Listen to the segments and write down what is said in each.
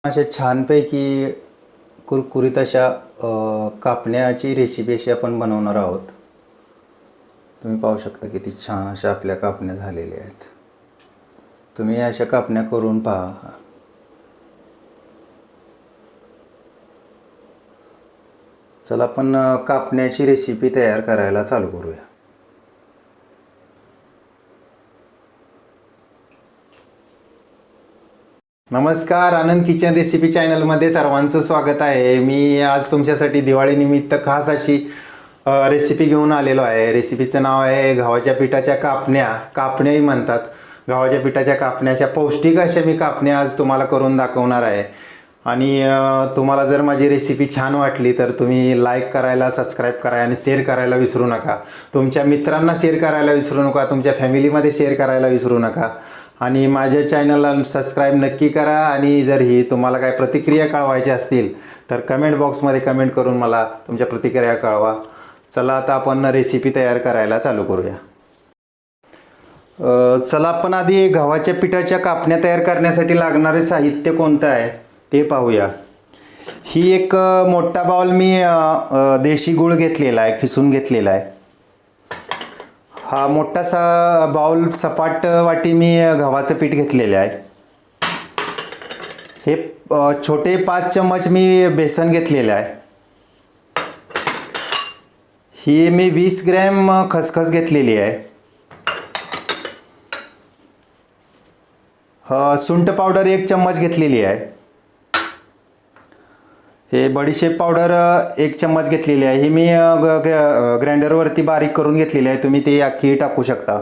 अशा छानपैकी कुरकुरीत अशा कापण्याची रेसिपी अशी आपण बनवणार आहोत। तुम्ही पाहू शकता किती छान अशा आपल्या कापण्या झालेल्या आहेत। तुम्ही अशा कापण्या करून पहा। चला आपण कापण्याची रेसिपी तयार करायला चालू करूया। नमस्कार, आनंद किचन रेसिपी चॅनलमध्ये सर्वांचं स्वागत आहे। मी आज तुमच्यासाठी दिवाळीनिमित्त खास अशी रेसिपी घेऊन आलेलो आहे। रेसिपीचं नाव आहे गव्हाच्या पिठाच्या कापण्या। कापण्याही म्हणतात। गव्हाच्या पिठाच्या कापण्याच्या पौष्टिक अशा मी कापण्या आज तुम्हाला करून दाखवणार आहे। आणि तुम्हाला जर माझी रेसिपी छान वाटली तर तुम्ही लाईक करायला, सबस्क्राईब करायला आणि शेअर करायला विसरू नका। तुमच्या मित्रांना शेअर करायला विसरू नका, तुमच्या फॅमिलीमध्ये शेअर करायला विसरू नका। आणि माझ्या चॅनलला सबस्क्राईब नक्की करा। आणि जर ही तुम्हाला काय प्रतिक्रिया कळवायच्या असतील तर कमेंट बॉक्समध्ये कमेंट करून मला तुमच्या प्रतिक्रिया कळवा। चला आता आपण रेसिपी तयार करायला चालू करूया। चला आपण आधी गव्हाच्या पिठाच्या कापण्या तयार करण्यासाठी लागणारे साहित्य कोणतं आहे ते पाहूया। ही एक मोठा बाउल मी देशी गूळ घेतलेला आहे, खिसून घेतलेला आहे। हा मोठासा बाउल सपाट वाटी मी गव्हाचं पीठ घेतलेले आहे। हे छोटे 5 चम्मच मी बेसन घेतलेले आहे। ही मी 20 ग्रॅम खसखस घेतलेली आहे। सुंठ पावडर 1 चम्मच घेतलेली आहे। हे बडीशेप पावडर 1 चम्मच घेतलेली आहे। ही मी ग्राइंडरवरती बारीक करून घेतलेली आहे, तुम्ही ते अख्खी टाकू शकता।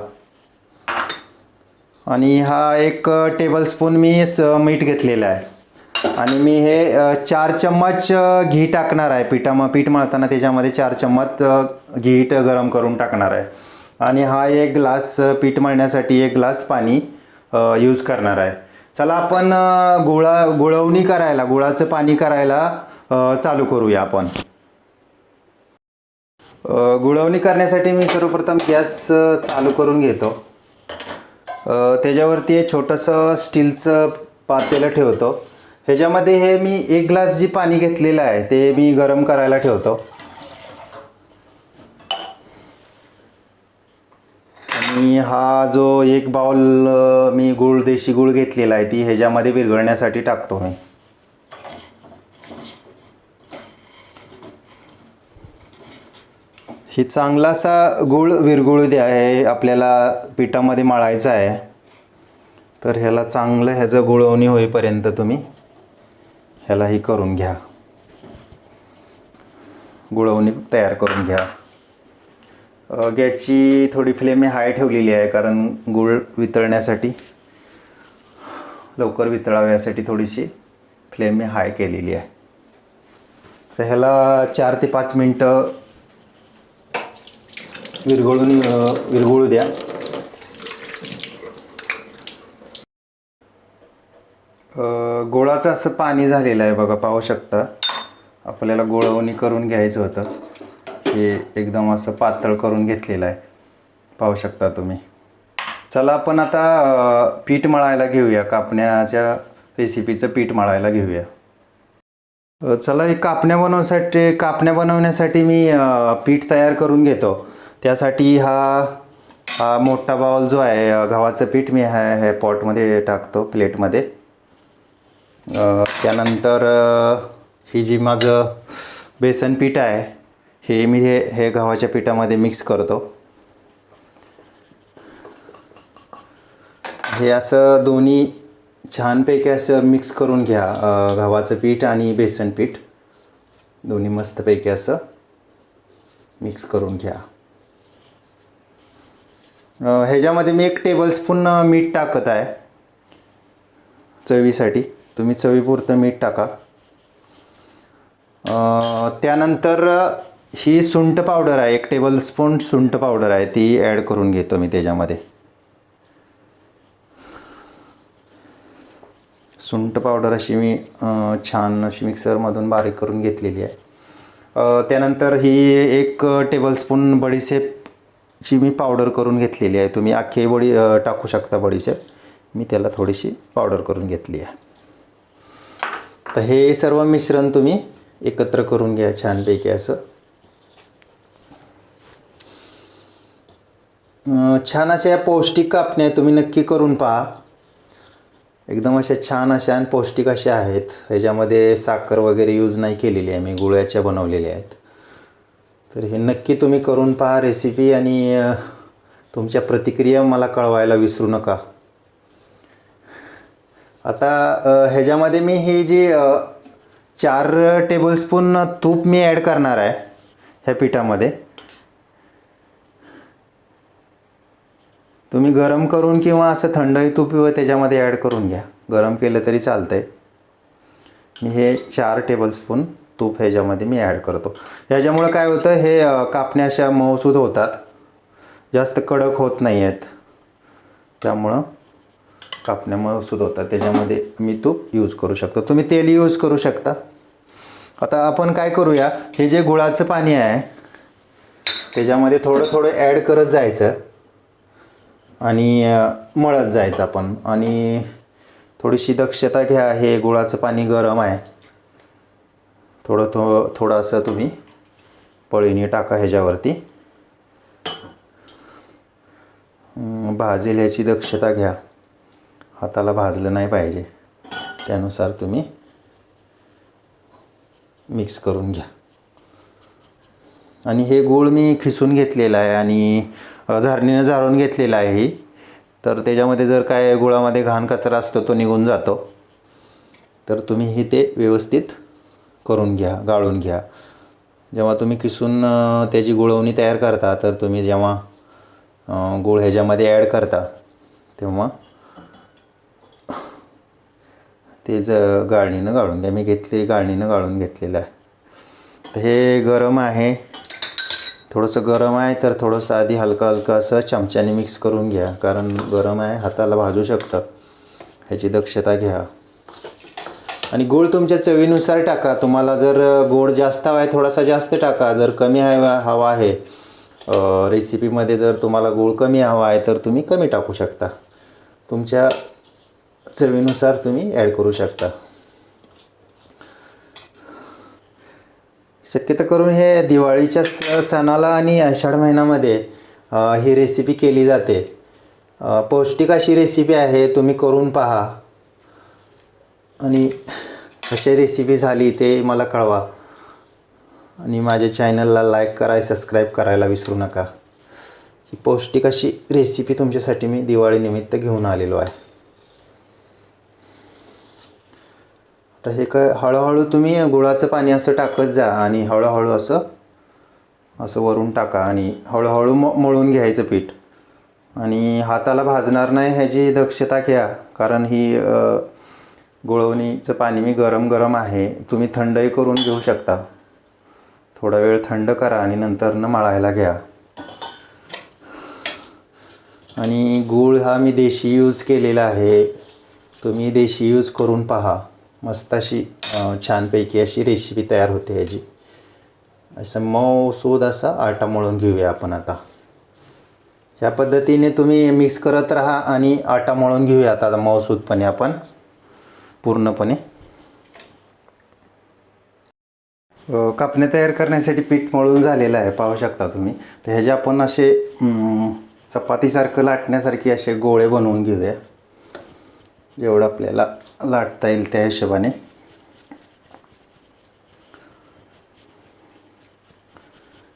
आणि हा 1 टेबलस्पून मी मीठ घेतलेलं आहे। आणि मी हे 4 चम्मच घी टाकणार आहे। पीठ मळताना त्याच्यामध्ये 4 चम्मच घी गरम करून टाकणार आहे। आणि हा 1 ग्लास पीठ मळण्यासाठी 1 ग्लास पाणी यूज करणार आहे। चला आपण गुळाचं पाणी करायला चालू करूया आपण। गुळवणी करण्यासाठी मी सर्वप्रथम गॅस चालू करून घेतो। त्याच्यावरती एक छोटंसं स्टीलचं पातेलं ठेवतो। ह्याच्यामध्ये हे मी 1 ग्लास जी पाणी घेतलेलं आहे ते मी गरम करायला ठेवतो। आणि हा जो 1 बाउल मी देशी गूळ घेतलेला आहे ती ह्याच्यामध्ये विरघळण्यासाठी टाकतो मी। ही चांगलासा गूळ विरघळू द्या। हे आपल्याला पिठामध्ये मळायचं आहे, तर ह्याला चांगलं ह्याचं गुळवणी होईपर्यंत तुम्ही ह्याला ही करून घ्या, गुळवणी तयार करून घ्या। गॅसची थोडी फ्लेम मी हाय ठेवलेली आहे, कारण गूळ वितळण्यासाठी, लवकर वितळावे यासाठी थोडीशी फ्लेम मी हाय केलेली आहे। तर ह्याला 4 ते 5 मिनटं विरघळू द्या। गुळाचं असं पाणी झालेलं आहे बघा, पाहू शकता। आपल्याला गुळवणी करून घ्यायचं होतं, हे एकदम असं पातळ करून घेतलेलं आहे, पाहू शकता तुम्ही। चला आपण आता पीठ मळायला घेऊया। कापण्याच्या रेसिपीचं पीठ मळायला घेऊया। चला हे कापण्या बनवण्यासाठी मी पीठ तयार करून घेतो। त्यासाठी हा मोठा बाउल जो आहे गव्हाचं पीठ मी हे पॉटमध्ये टाकतो, प्लेटमध्ये। त्यानंतर ही जी माझं बेसन पीठ आहे हे मी हे गव्हाच्या पिठामध्ये मिक्स करतो। हे असं दोन्ही छानपैकी असं मिक्स करून घ्या। गव्हाचं पीठ आणि बेसन पीठ दोन्ही मस्तपैकी असं मिक्स करून घ्या। ह्याच्यामध्ये मी 1 टेबलस्पून मीठ टाकत आहे चवीसाठी, तुम्ही चवीपुरतं मीठ टाका। त्यानंतर ही सुंठ पावडर आहे, 1 टेबलस्पून सुंठ पावडर आहे, ती ॲड करून घेतो मी त्याच्यामध्ये। सुंठ पावडर अशी मी छान अशी मिक्सरमधून बारीक करून घेतलेली आहे। त्यानंतर ही 1 टेबलस्पून बडीशेपची मी पावडर करून घेतलेली आहे। तुम्ही अख्खी बडी टाकू शकता बडीशेप, मी त्याला थोडीशी पावडर करून घेतली आहे। तर हे सर्व मिश्रण तुम्ही एकत्र करून घ्या छानपैकी असं. छान अशा या पौष्टिक कापण्या तुम्ही नक्की करून पहा. एकदम अशा छान अशा आणि पौष्टिक अशा आहेत. ह्याच्यामध्ये साखर वगैरे यूज नाही केलेली आहे मी, गुळाच्या बनवलेल्या आहेत. तर हे नक्की तुम्ही करून पहा रेसिपी आणि तुमच्या प्रतिक्रिया मला कळवायला विसरू नका. आता ह्याच्यामध्ये मी हे जे 4 टेबलस्पून तूप मी ॲड करणार आहे ह्या पिठामध्ये. तुम्ही गरम करून किंवा असं थंडही तूप त्याच्यामध्ये ॲड करून घ्या, गरम केलं तरी चालतं आहे. मी हे 4 टेबलस्पून तूप ह्याच्यामध्ये मी ॲड करतो. ह्याच्यामुळं काय होतं, हे कापण्या अशा मऊसूद होतात, जास्त कडक होत नाही आहेत. त्यामुळं कापण्या मऊसूद होतात. त्याच्यामध्ये मी तूप यूज करू शकतो, तुम्ही तेल यूज करू शकता. आता आपण काय करूया, हे जे गुळाचं पाणी आहे त्याच्यामध्ये थोडं थोडं ॲड करत जायचं आणि मळत जायचं आपण. आणि थोडीशी दक्षता घ्या, हे गुळाचं पाणी गरम आहे. थोडंसं तुम्ही पळीने टाका ह्याच्यावरती, भाजेल ह्याची दक्षता घ्या, हाताला भाजलं नाही पाहिजे. त्यानुसार तुम्ही मिक्स करून घ्या. आणि हे गूळ मी खिसून घेतलेला आहे आणि झारणीनं झारून घेतलेला आहे ही. तर त्याच्यामध्ये जर काय गुळामध्ये घाण कचरा असतो तो निघून जातो. तर तुम्ही हे ते व्यवस्थित करून घ्या, गाळून घ्या. जेव्हा तुम्ही किसून त्याची गुळवणी तयार करता, तर तुम्ही जेव्हा गूळ ह्याच्यामध्ये ॲड करता तेव्हा तेच गाळणीनं गाळून घ्या. मी गाळणीनं गाळून घेतलेलं आहे. तर हे गरम आहे, थोडंसं गरम आहे, तर थोडंसं आधी हलकं असं चमच्याने मिक्स करून घ्या, कारण गरम आहे, हाताला भाजू शकतं. ह्याची दक्षता घ्या. आणि गूळ तुमच्या चवीनुसार टाका. तुम्हाला जर गोड जास्त हवा आहे थोडासा जास्त टाका, जर कमी हवा आहे रेसिपीमध्ये जर तुम्हाला गूळ कमी हवा आहे तर तुम्ही कमी टाकू शकता. तुमच्या चवीनुसार तुम्ही ॲड करू शकता. शक्यतो करून हे दिवाळीच्या सणाला आणि आषाढ महिन्यामध्ये ही रेसिपी केली जाते. पौष्टिक अशी रेसिपी आहे, तुम्ही करून पहा. आणि कशी रेसिपी झाली ते मला कळवा. आणि माझ्या चॅनलला लाईक सबस्क्राईब करायला विसरू नका. ही पौष्टिक अशी रेसिपी तुमच्यासाठी मी दिवाळीनिमित्त घेऊन आलेलो आहे. तर हे हळूहळू तुम्ही गुळाचं पाणी असं टाकत जा आणि हळूहळू असं वरून टाका आणि हळूहळू मळून घ्यायचं पीठ. आणि हाताला भाजणार नाही ह्याची दक्षता घ्या, कारण ही गुळवणीचं पाणी मी गरम आहे. तुम्ही थंडही करून घेऊ शकता. थोडा वेळ थंड करा आणि नंतरनं मळायला घ्या. आणि गूळ हा मी देशी यूज केलेला आहे, तुम्ही देशी यूज करून पहा. मस्त अशी छानपैकी अशी रेसिपी तयार होते ह्याची. असं मऊसूद असा आटा मळून घेऊया आपण आता. ह्या पद्धतीने तुम्ही मिक्स करत राहा आणि आटा मळून घेऊया आता मऊसूदपणे आपण पूर्णपणे. कापण्या तयार करण्यासाठी पीठ मळून झालेलं आहे, पाहू शकता तुम्ही. तर ह्याचे आपण असे चपातीसारखं लाटण्यासारखे असे गोळे बनवून घेऊया, जेवढं आपल्याला लाटता येईल त्या हिशोबाने.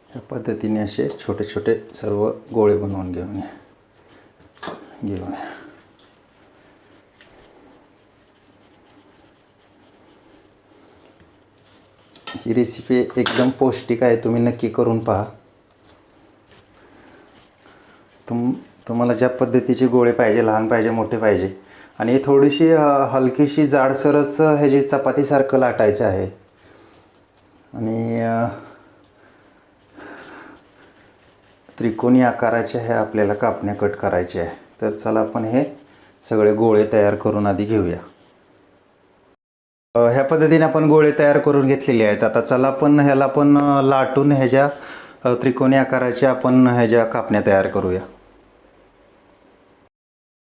ह्या पद्धतीने असे छोटे छोटे सर्व गोळे बनवून घेऊया. ही रेसिपी एकदम पौष्टिक आहे, तुम्ही नक्की करून पहा. तुम्हाला ज्या पद्धतीचे गोळे पाहिजे, लहान पाहिजे मोठे पाहिजे. आणि थोडीशी हलकीशी जाडसरच ह्याची चपातीसारखं लाटायचं आहे. आणि त्रिकोणी आकाराचे हे आपल्याला कापण्या कट करायचे आहे. तर चला आपण हे सगळे गोळे तयार करून आधी घेऊया. ह्या पद्धतीने आपण गोळे तयार करून घेतलेले आहेत. आता चला आपण ह्याला पण लाटून ह्याच्या त्रिकोणी आकाराच्या आपण ह्याच्या कापण्या तयार करूया.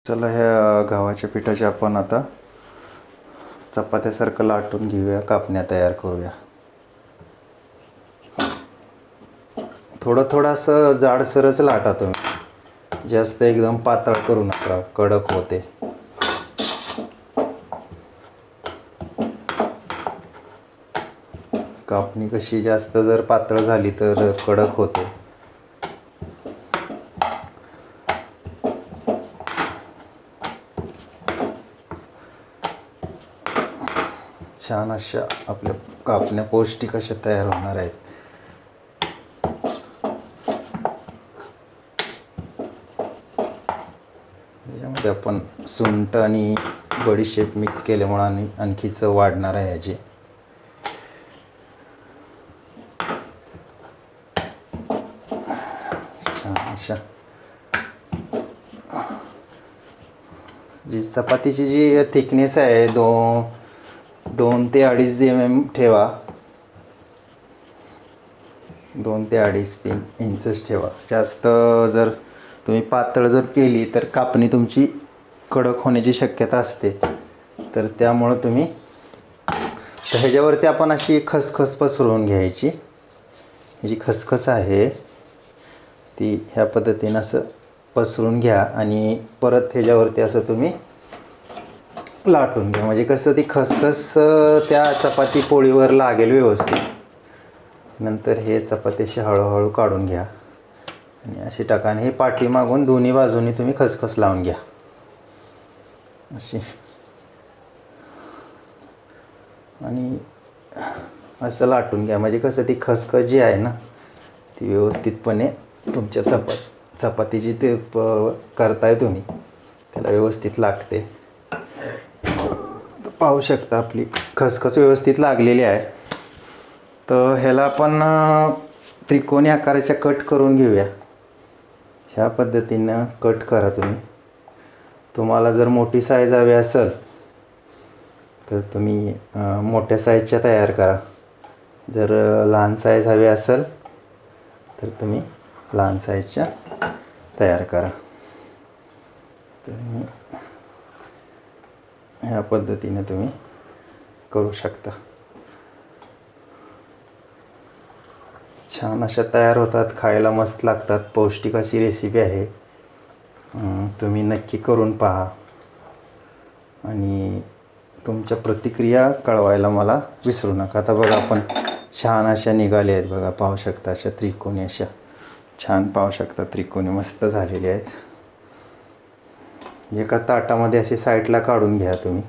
चला ह्या गव्हाच्या पिठाच्या आपण आता चपात्यासारखं लाटून घेऊया, कापण्या तयार करूया. थोडं असं जाडसरच लाटा तुम्ही, जास्त एकदम पातळ करू नका, कडक होते. कापणी कशी जास्त जर पातळ झाली तर कडक होते. छान अशा आपल्या कापण्या पौष्टिक अशा तयार होणार आहेत. याच्यामध्ये आपण सुंठ आणि बडीशेप मिक्स केल्यामुळे आणखी चव वाढणार आहे याची. छान अशा जी चपातीची जी थिकनेस आहे 2 ते 2.5 mm ठेवा. 2 ते 2.5-3 इंचच ठेवा. जास्त जर तुम्ही पातळ जर केली तर कापणी तुमची कडक होण्याची शक्यता असते. तर त्यामुळं तुम्ही तर ह्याच्यावरती आपण अशी खसखस पसरवून घ्यायची. ही जी खसखस आहे ती ह्या पद्धतीनं असं पसरून घ्या आणि परत ह्याच्यावरती असं तुम्ही लाटून घ्या. म्हणजे कसं ती खसखस त्या चपाती पोळीवर लागेल व्यवस्थित. नंतर हे चपातीशी हळूहळू काढून घ्या आणि अशी टाका. आणि हे पाठीमागून दोन्ही बाजूनी तुम्ही खसखस लावून घ्या अशी. आणि असं लाटून घ्या. म्हणजे कसं ती खसखस जी आहे ना ती व्यवस्थितपणे तुमच्या चपातीची ते करताय तुम्ही त्याला व्यवस्थित लागते. पाहू शकता आपली खसखस व्यवस्थित लागलेली आहे. तर ह्याला आपण त्रिकोणी आकाराच्या कट करून घेऊया. ह्या पद्धतीनं कट करा तुम्ही. तुम्हाला जर मोठी साईज हवी असेल तर तुम्ही मोठ्या साईजच्या तयार करा. जर लहान साईज हवी असेल तर तुम्ही लहान साईजच्या तयार करा. तर ह्या पद्धतीने तुम्ही करू शकता. छान अशा तयार होतात, खायला मस्त लागतात. पौष्टिक अशी रेसिपी आहे. तुम्ही नक्की करून पहा आणि तुमच्या प्रतिक्रिया कळवायला मला विसरू नका. आता बघा आपण छान अशा निघाल्या आहेत बघा. पाहू शकता अशा त्रिकोणी अशा छान पाहू शकता त्रिकोणी मस्त झालेले आहेत. एका ताटामध्ये असे साईडला काढून घ्या तुम्ही.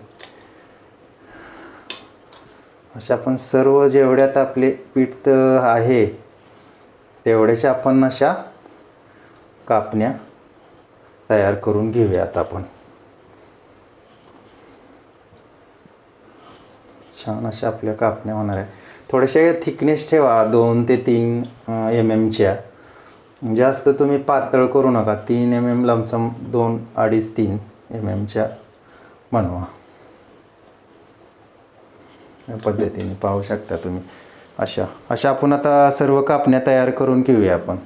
अशा आपण सर्व जेवढ्यात आपले पीठ आहे तेवढ्याच्या आपण अशा कापण्या तयार करून घेऊयात आपण. छान अशा आपल्या कापण्या होणार आहे. थोडेसे थिकनेस ठेवा 2 ते 3 mmच्या. जास्त तुम्ही पातळ करू नका. 3 mm लमसम 2-2.5-3 mmच्या बनवा. या पद्धतीने पाहू शकता तुम्ही. अशा आपण आता सर्व कापण्या तयार करून घेऊया आपण.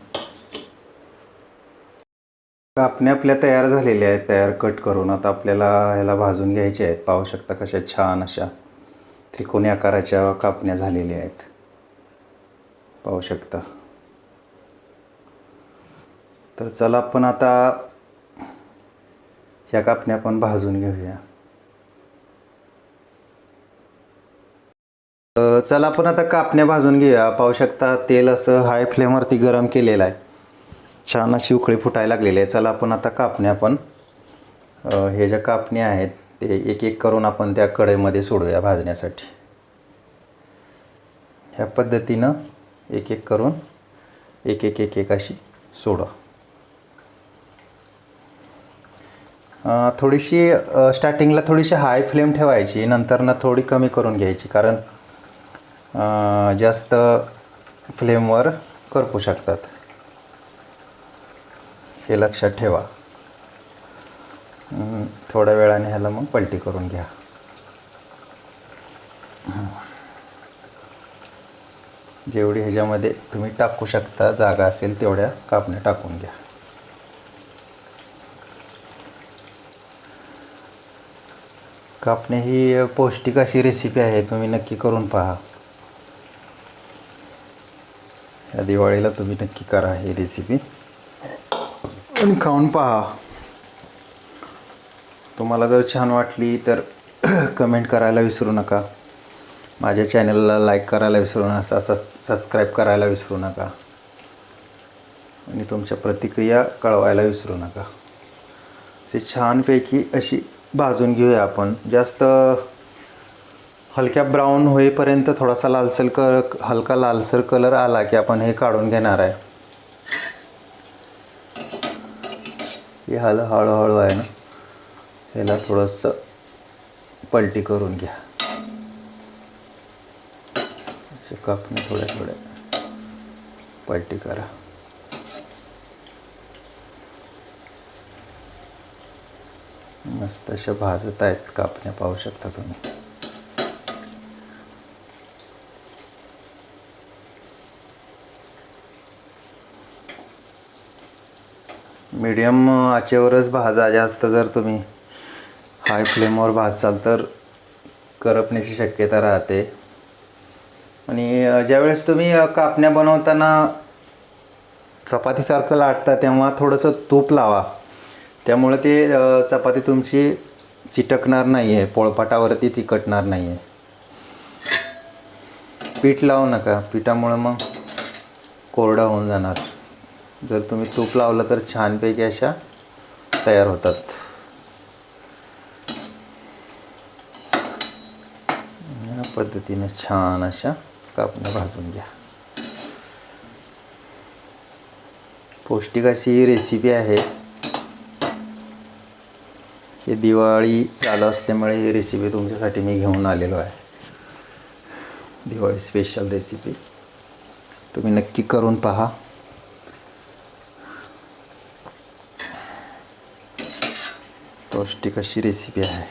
कापण्या आपल्या तयार झालेल्या आहेत, तयार कट करून. आता आपल्याला ह्याला भाजून घ्यायचे आहेत. पाहू शकता कशा छान अशा त्रिकोणी आकाराच्या कापण्या झालेल्या आहेत. पाहू शकता. तर चला आपण आता ह्या कापण्या आपण भाजून घेऊया. चला आपण आता कापण्या भाजून घेऊया. पाहू शकता तेल असं हाय फ्लेमवरती गरम केलेलं आहे. छान अशी उकळी फुटायला लागलेली आहे. चला आपण आता कापण्या आपण हे ज्या कापण्या आहेत ते एक एक करून आपण त्या कढईमध्ये सोडूया भाजण्यासाठी. ह्या पद्धतीनं एक एक करून एक एक अशी सोडा. थोडीशी स्टार्टिंगला थोडीशी हाय फ्लेम ठेवायची, नंतरनं थोडी कमी करून घ्यायची. कारण जास्त फ्लेमवर करपू शकतात. हे लक्षात ठेवा. थोड्या वेळाने ह्याला मग पलटी करून घ्या. जेवढी ह्याच्यामध्ये तुम्ही टाकू शकता जागा असेल तेवढ्या कापण्या टाकून घ्या. कापणे ही पौष्टिक अशी रेसिपी आहे, तुम्ही नक्की करून पहा. या दिवाळीला तुम्ही नक्की करा ही रेसिपी आणि खाऊन पहा. तुम्हाला जर छान वाटली तर कमेंट करायला विसरू नका. माझ्या चॅनलला लाईक करायला विसरू नका, सबस्क्राईब करायला विसरू नका आणि तुमच्या प्रतिक्रिया कळवायला विसरू नका. अशी छानपैकी अशी भाजून घेऊया आपण. जास्त हलक्या ब्राऊन होईपर्यंत थोडासा हलका लालसर कलर आला की आपण हे काढून घेणार आहे. हे हळूहळू आहे ना, ह्याला थोडंसं पलटी करून घ्या. असे कापणे थोड्या पलटी करा. मस्त अशा भाजत आहेत कापण्या, पाहू शकता तुम्ही. मीडियम आचेवरच भाजा. जास्त जर तुम्ही हाय फ्लेमवर भाजाल तर करपण्याची शक्यता राहते. आणि ज्यावेळेस तुम्ही कापण्या बनवताना चपातीसारखं लाटता तेव्हा थोडंसं तूप लावा. त्यामुळे ते चपाती तुमची चिटकणार नाही आहे, पोळपाटावरती चिकटणार नाही आहे. पीठ लावू नका, पिठामुळे मग कोरडा होऊन जाणार. जर तुम्ही तूप लावलं तर छानपैकी अशा तयार होतात. या पद्धतीने छान अशा कापण्या भाजून घ्या. पौष्टिक अशी ही रेसिपी आहे. हे दिवाळी चालू असल्यामुळे ही रेसिपी तुमच्यासाठी मी घेऊन आलेलो आहे. दिवाळी स्पेशल रेसिपी तुम्ही नक्की करून पहा. पौष्टिक अशी रेसिपी आहे.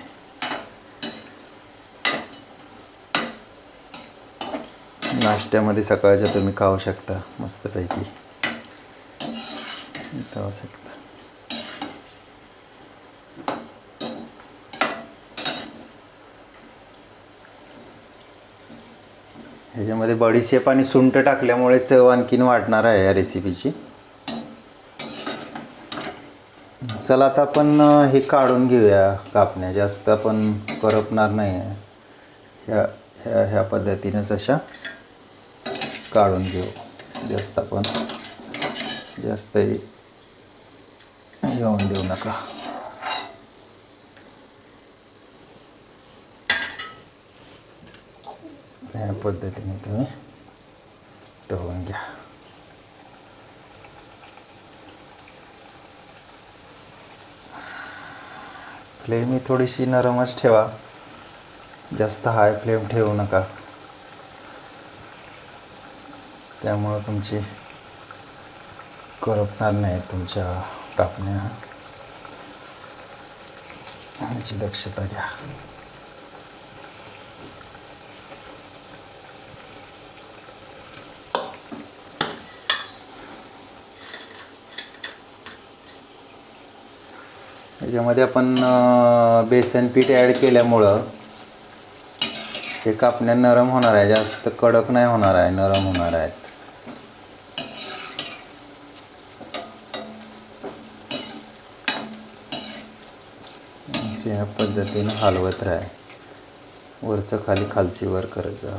नाश्त्यामध्ये सकाळच्या तुम्ही खाऊ शकता मस्तपैकी. खाऊ शकता. ह्याच्यामध्ये बडीशेप आणि सुंठ टाकल्यामुळे चव आणखीन वाढणार आहे या रेसिपीची. चला आता आपण हे काढून घेऊया कापण्या. जास्त आपण करपणार नाही आहे. ह्या पद्धतीनेच अशा काढून घेऊ. जास्त आपण येऊन देऊ नका. ह्या पद्धतीने तुम्ही तळून घ्या. फ्लेम ही थोडीशी नरमच ठेवा, जास्त हाय फ्लेम ठेवू नका. त्यामुळं तुमची करपणार नाही तुमच्या कापण्या. याची दक्षता घ्या. याच्यामध्ये आपण बेसन पीठ ॲड केल्यामुळं हे कापण्या नरम होणार आहे. जास्त कडक नाही होणार आहे, नरम होणार आहेत. ह्या पद्धतीनं हलवत राहा. वरचं खाली, खालची वर करत जा.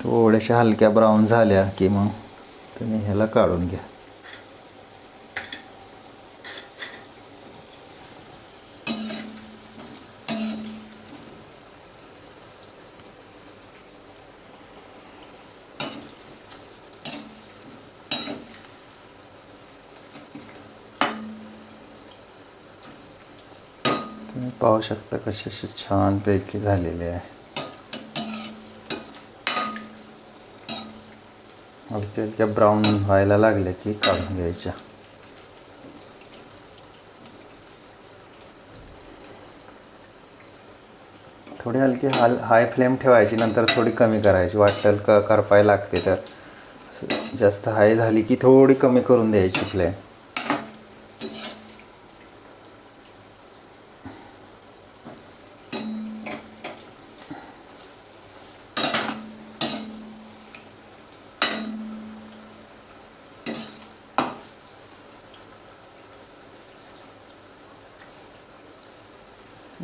थोड्याशा हलक्या ब्राऊन झाल्या की मग तुम्ही ह्याला काढून घ्या. तुम्ही पाहू शकता कसे छानपैकी झालेले आहे. हलक्या ब्राऊन व्हायला लागले की काढून घ्यायच्या. थोडी हलकी हाय फ्लेम ठेवायची, नंतर थोडी कमी करायची. वाटेल करपाय लागते तर जास्त हाय झाली की थोडी कमी करून द्यायची फ्लेम.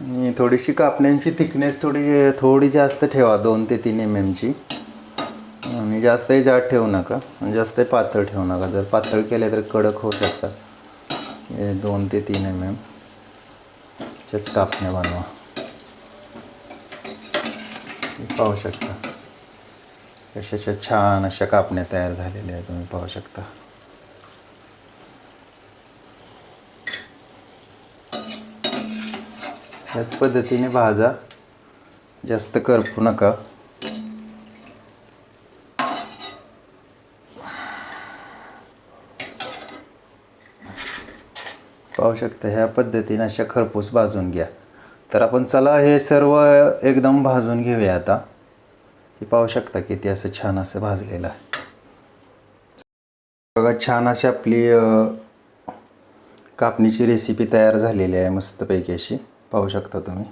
आणि थोडीशी कापण्यांची थिकनेस थोडी जास्त ठेवा, 2 ते 3 mm ची. आणि जास्तही जाड ठेवू नका आणि जास्तही पातळ ठेवू नका. जर पातळ केले तर कडक होऊ शकतात. 2 ते 3 mm च्याच कापण्या बनवा. पाहू शकता कशा छान अशा कापण्या तयार झालेल्या आहेत, तुम्ही पाहू शकता. याच पद्धतीने भाजा, जास्त करपू नका. पाहू शकता ह्या पद्धतीने अशा खरपूस भाजून घ्या. तर आपण चला हे सर्व एकदम भाजून घेऊया आता. हे पाहू शकता किती असं छान असं भाजलेलं आहे. बघा छान अशी आपली कापणीची रेसिपी तयार झालेली आहे मस्तपैकी अशी. पाहू शकता तुम्ही.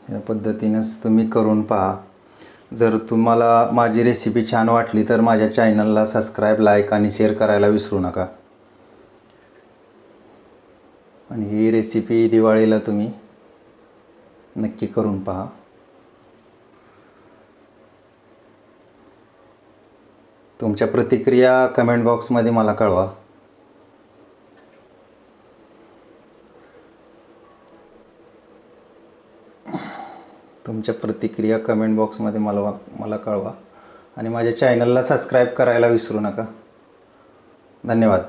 या पद्धतीनेच तुम्ही करून पहा. जर तुम्हाला माझी रेसिपी छान वाटली तर माझ्या चॅनलला सबस्क्राईब, लाईक आणि शेअर करायला विसरू नका. आणि ही रेसिपी दिवाळीला तुम्ही नक्की करून पहा. तुमच्या प्रतिक्रिया कमेंट बॉक्समध्ये मला कळवा. तुमच्या प्रतिक्रिया कमेंट बॉक्समध्ये मला कळवा आणि माझ्या चॅनलला सबस्क्राईब करायला विसरू नका. धन्यवाद.